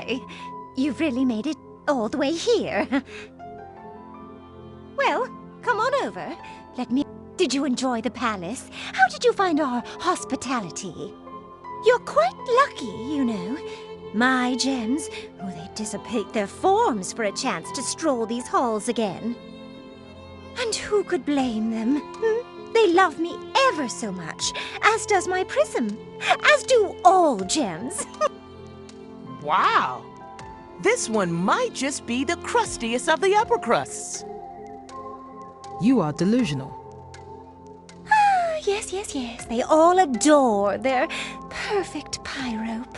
say. You've really made it all the way here. Well, come on over. Did you enjoy the palace? How did you find our hospitality? You're quite lucky, you know. My gems, they dissipate their forms for a chance to stroll these halls again. And who could blame them? They love me ever so much, as does my prism, as do all gems. Wow! This one might just be the crustiest of the upper crusts. You are delusional. Yes. They all adore their perfect pyrope.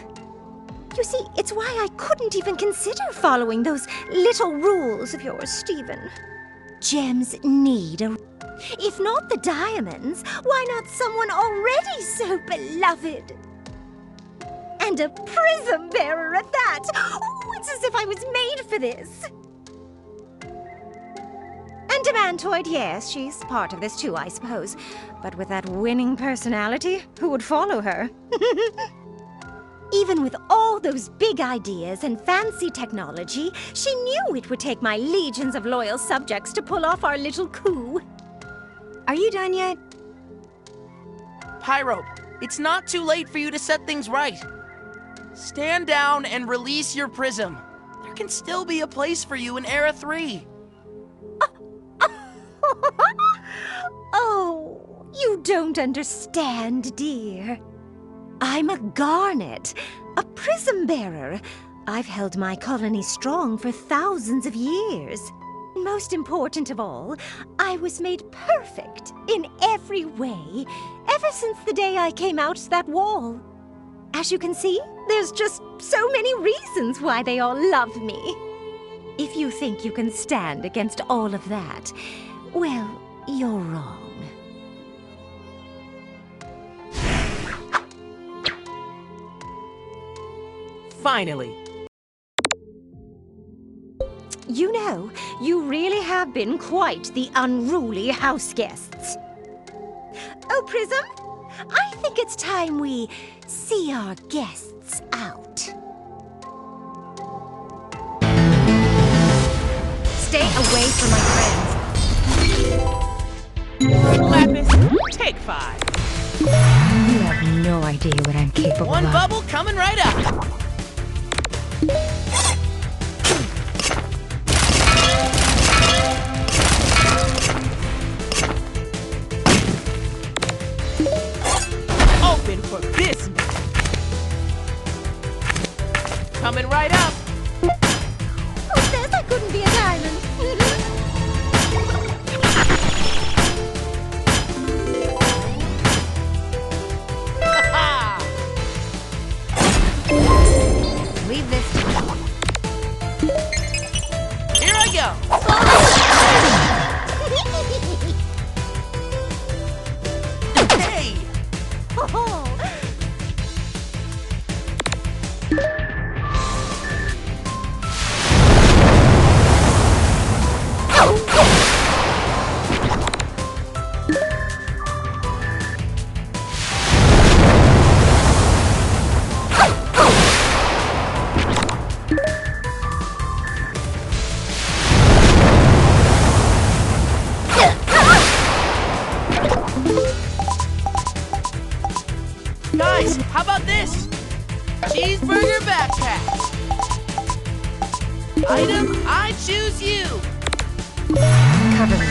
You see, it's why I couldn't even consider following those little rules of yours, Stephen. Gems need a... If not the diamonds, why not someone already so beloved? And a prism bearer at that! Oh, it's as if I was made for this! And Demantoid, yes, she's part of this too, I suppose. But with that winning personality, who would follow her? Even with all those big ideas and fancy technology, she knew it would take my legions of loyal subjects to pull off our little coup. Are you done yet? Pyrope, it's not too late for you to set things right. Stand down and release your prism. There can still be a place for you in Era 3. Oh, you don't understand, dear. I'm a garnet, a prism bearer. I've held my colony strong for thousands of years. Most important of all, I was made perfect in every way ever since the day I came out that wall. As you can see, there's just so many reasons why they all love me. If you think you can stand against all of that, well, you're wrong. Finally. You know, you really have been quite the unruly house guests. Oh, Prism, I think it's time we see our guests out. Stay away from my friends. Lapis, take 5. You have no idea what I'm capable One of. bubble coming right up. Open for business. Coming right up. Who says I couldn't be a diamond? Leave this to me. Here I go. Hey! Oh. Guys, how about this? Cheeseburger backpack. Item, I choose you. Cover me.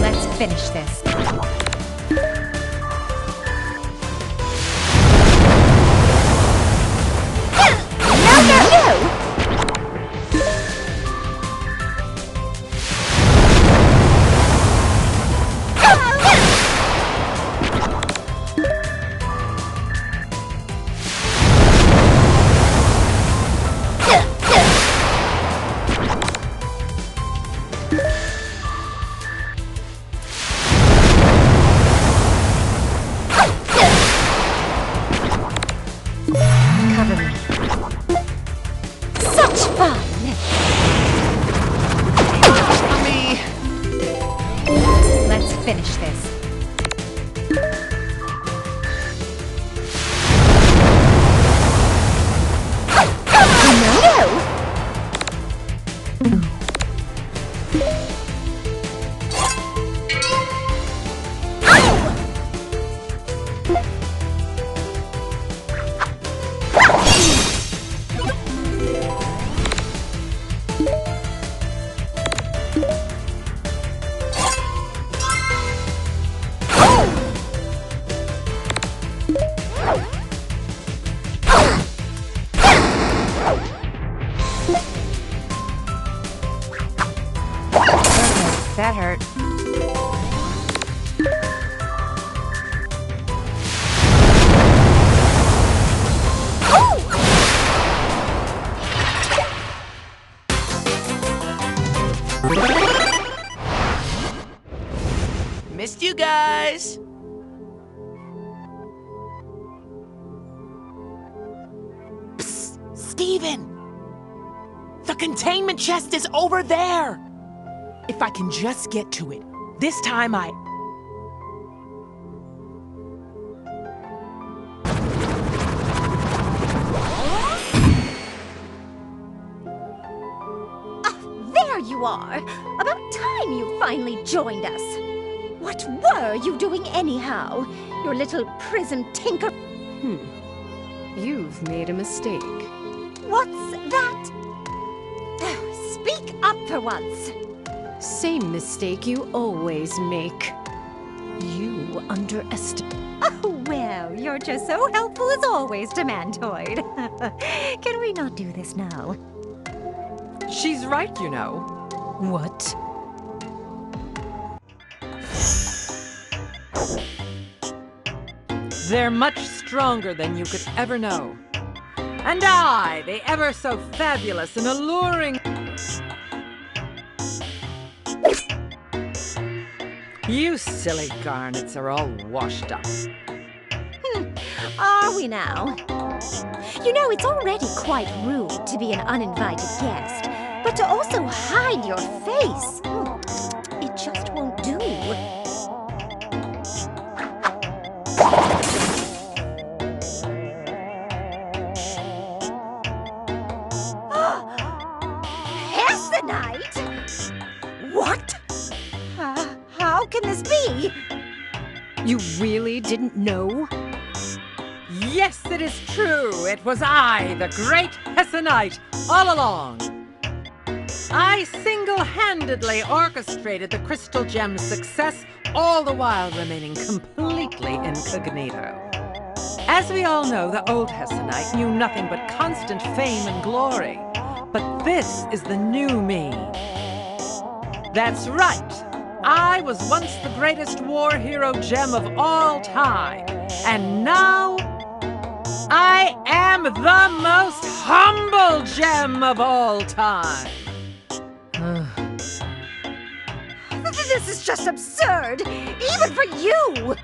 Let's finish this. No! Cover me. Such fun! Me. Let's finish this. Okay, that hurt. Missed you guys! Psst, Steven! The containment chest is over there! If I can just get to it, this time I... There you are! About time you finally joined us. What were you doing anyhow? Your little prism tinker... You've made a mistake. What's that? Speak up for once. Same mistake you always make. You underestimate. Oh, well, you're just so helpful as always, Demantoid. Can we not do this now? She's right, you know. What? They're much stronger than you could ever know. And I, the ever so fabulous and alluring... You silly garnets are all washed up. Are we now? You know, it's already quite rude to be an uninvited guest, but to also hide your face, it just won't do. Hessenite? What? How can this be? You really didn't know? Yes, it is true. It was I, the great Hessenite, all along. I single-handedly orchestrated the Crystal Gem's success, all the while remaining completely incognito. As we all know, the old Hessenite knew nothing but constant fame and glory. But this is the new me. That's right. I was once the greatest war hero gem of all time. And now, I am the most humble gem of all time. This is just absurd, even for you!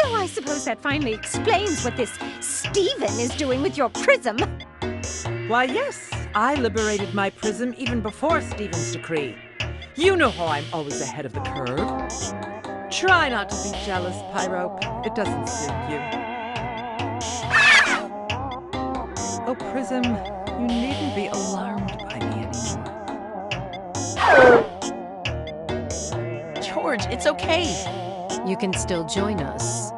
Though I suppose that finally explains what this Steven is doing with your prism. Why, yes, I liberated my prism even before Steven's decree. You know how I'm always ahead of the curve. Try not to be jealous, Pyro. It doesn't suit you. Oh, Prism, you needn't be alarmed by me anymore. George, it's okay. You can still join us.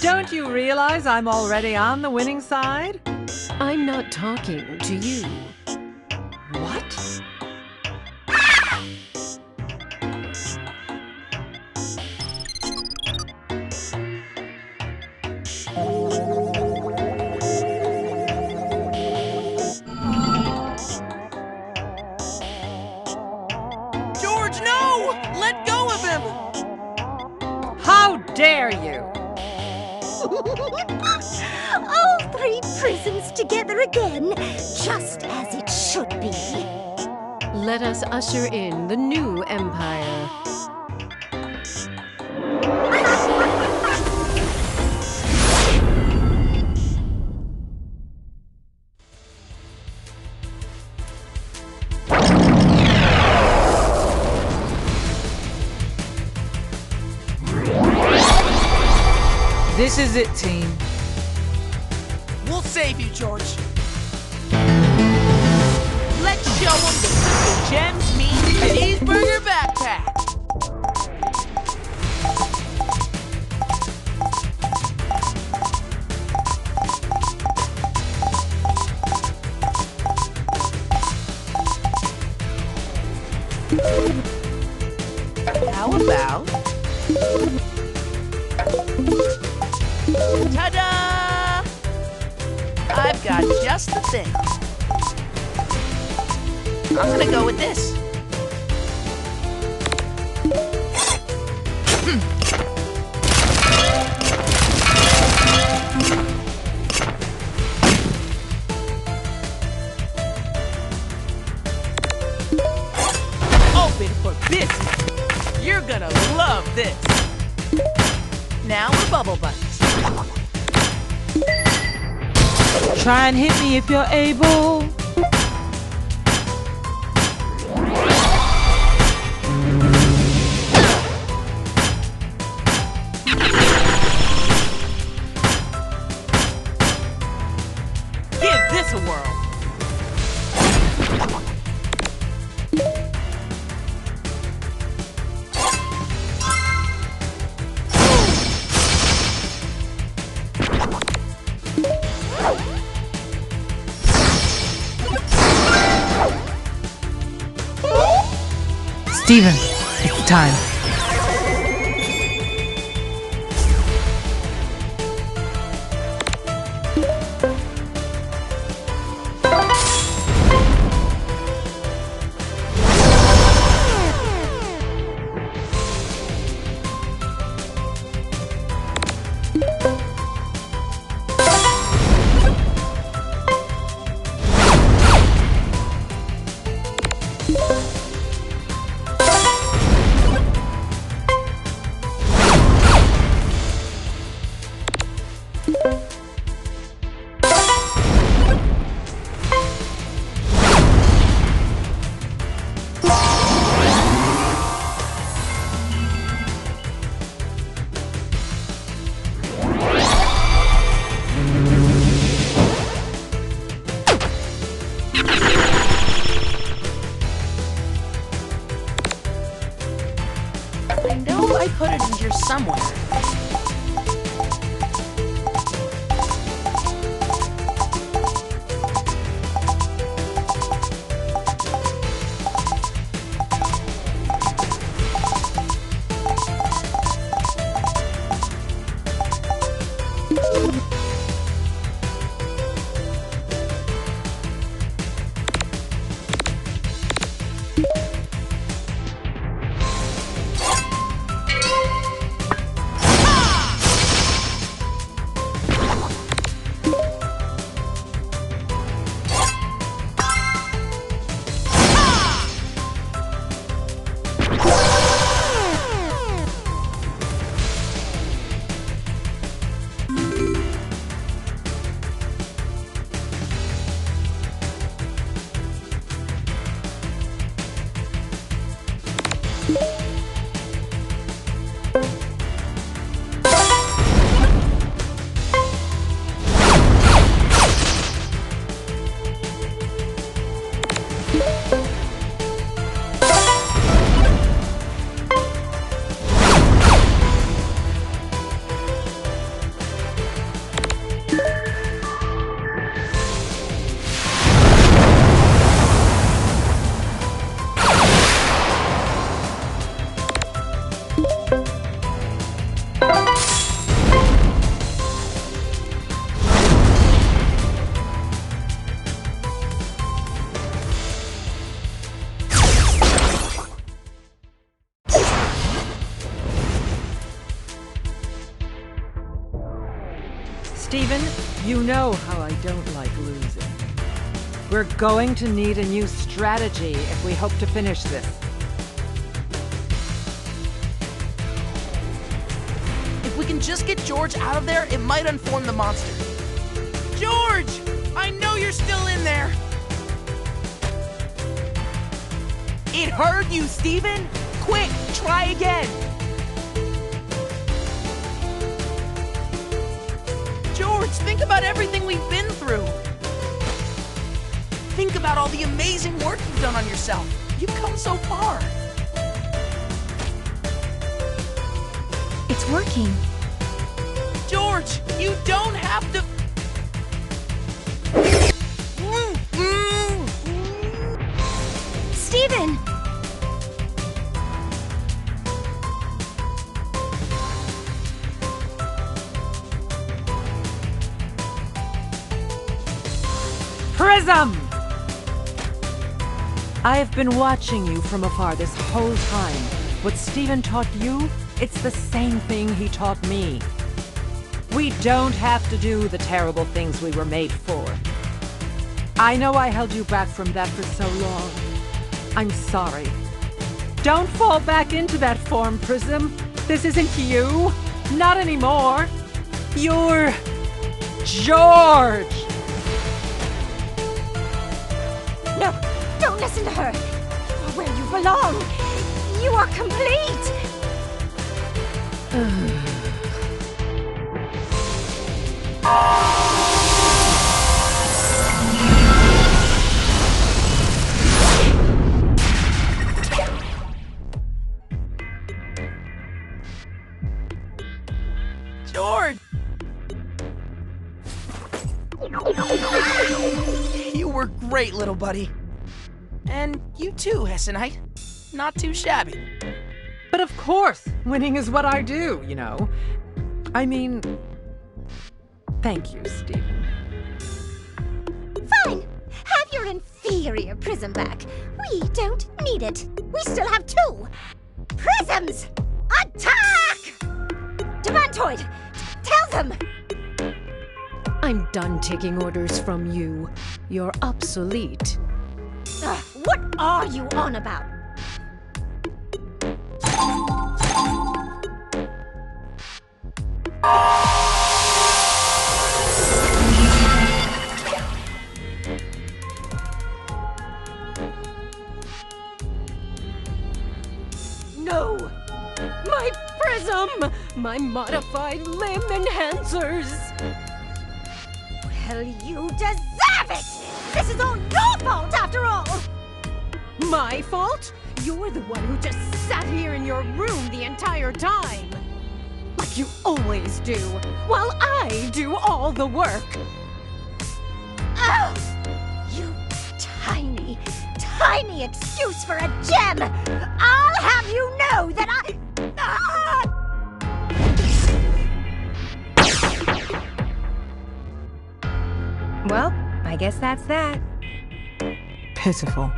Don't you realize I'm already on the winning side? I'm not talking to you. What? George, no! Let go of him! How dare you? All three prisms together again, just as it should be. Let us usher in the new empire. This is it, team. We'll save you, George. Let's show them the Crystal Gems mean cheeseburger backpack. How about... Ta-da! I've got just the thing. I'm gonna go with this. Open for business. You're gonna love this. Now we're bubble buddies. Try and hit me if you're able. Give this a whirl. Steven, it's time. I know I put it in here somewhere. Steven, you know how I don't like losing. We're going to need a new strategy if we hope to finish this. If we can just get George out of there, it might unform the monster. George! I know you're still in there! It heard you, Steven! Quick, try again! George, think about everything we've been through! Think about all the amazing work you've done on yourself. You've come so far. It's working. George, you don't have to... Steven! Prism! I have been watching you from afar this whole time. What Steven taught you, it's the same thing he taught me. We don't have to do the terrible things we were made for. I know I held you back from that for so long. I'm sorry. Don't fall back into that form, Prism. This isn't you. Not anymore. You're George. No, don't listen to her. You are where you belong. You are complete. George! You were great, little buddy. And you too, Hessenite. Not too shabby. But of course, winning is what I do, you know. I mean, thank you, Steven. Fine. Have your inferior prism back. We don't need it. We still have 2. Prisms! Attack! Demantoid! Tell them! I'm done taking orders from you. You're obsolete. What are you on about? No! My prism! My modified limb enhancers! Well, you deserve it! This is all your fault, after all! My fault? You're the one who just sat here in your room the entire time! Like you always do, while I do all the work! Oh! You tiny, tiny excuse for a gem! I'll have you know that I... Well, I guess that's that. Pitiful.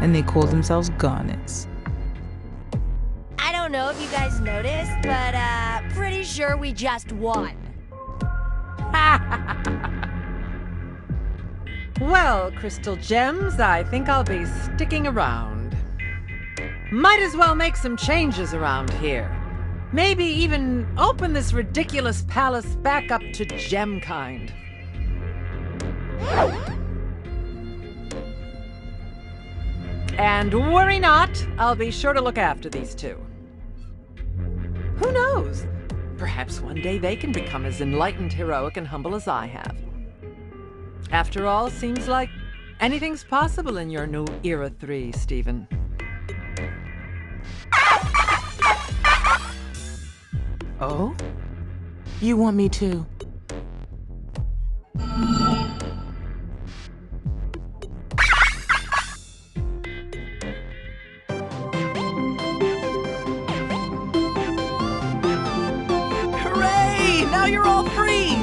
And they call themselves Garnets. I don't know if you guys noticed, but pretty sure we just won. Well, Crystal Gems, I think I'll be sticking around. Might as well make some changes around here. Maybe even open this ridiculous palace back up to gem kind. And worry not, I'll be sure to look after these 2. Who knows? Perhaps one day they can become as enlightened, heroic, and humble as I have. After all, seems like anything's possible in your new Era 3, Steven. Oh? You want me to? Hooray! Now you're all free!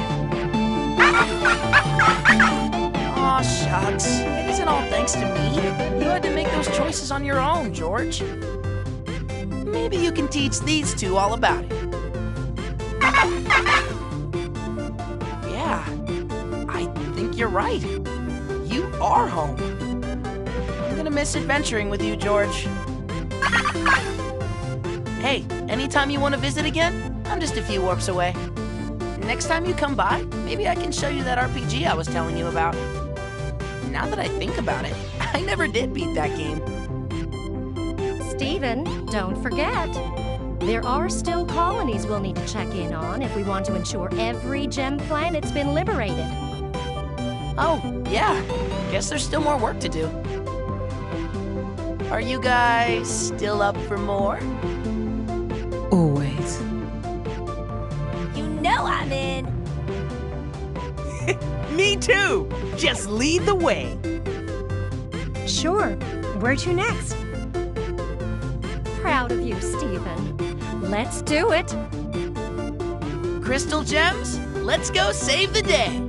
Aw, shucks. It isn't all thanks to me. You had to make those choices on your own, George. Maybe you can teach these 2 all about it. Yeah, I think you're right. You are home. I'm gonna miss adventuring with you, George. Hey, anytime you want to visit again, I'm just a few warps away. Next time you come by, maybe I can show you that RPG I was telling you about. Now that I think about it, I never did beat that game. Steven, don't forget. There are still colonies we'll need to check in on if we want to ensure every gem planet's been liberated. Oh, yeah. Guess there's still more work to do. Are you guys still up for more? Always. You know I'm in. Me too! Just lead the way. Sure. Where to next? Proud of you, Steven. Let's do it. Crystal Gems, let's go save the day.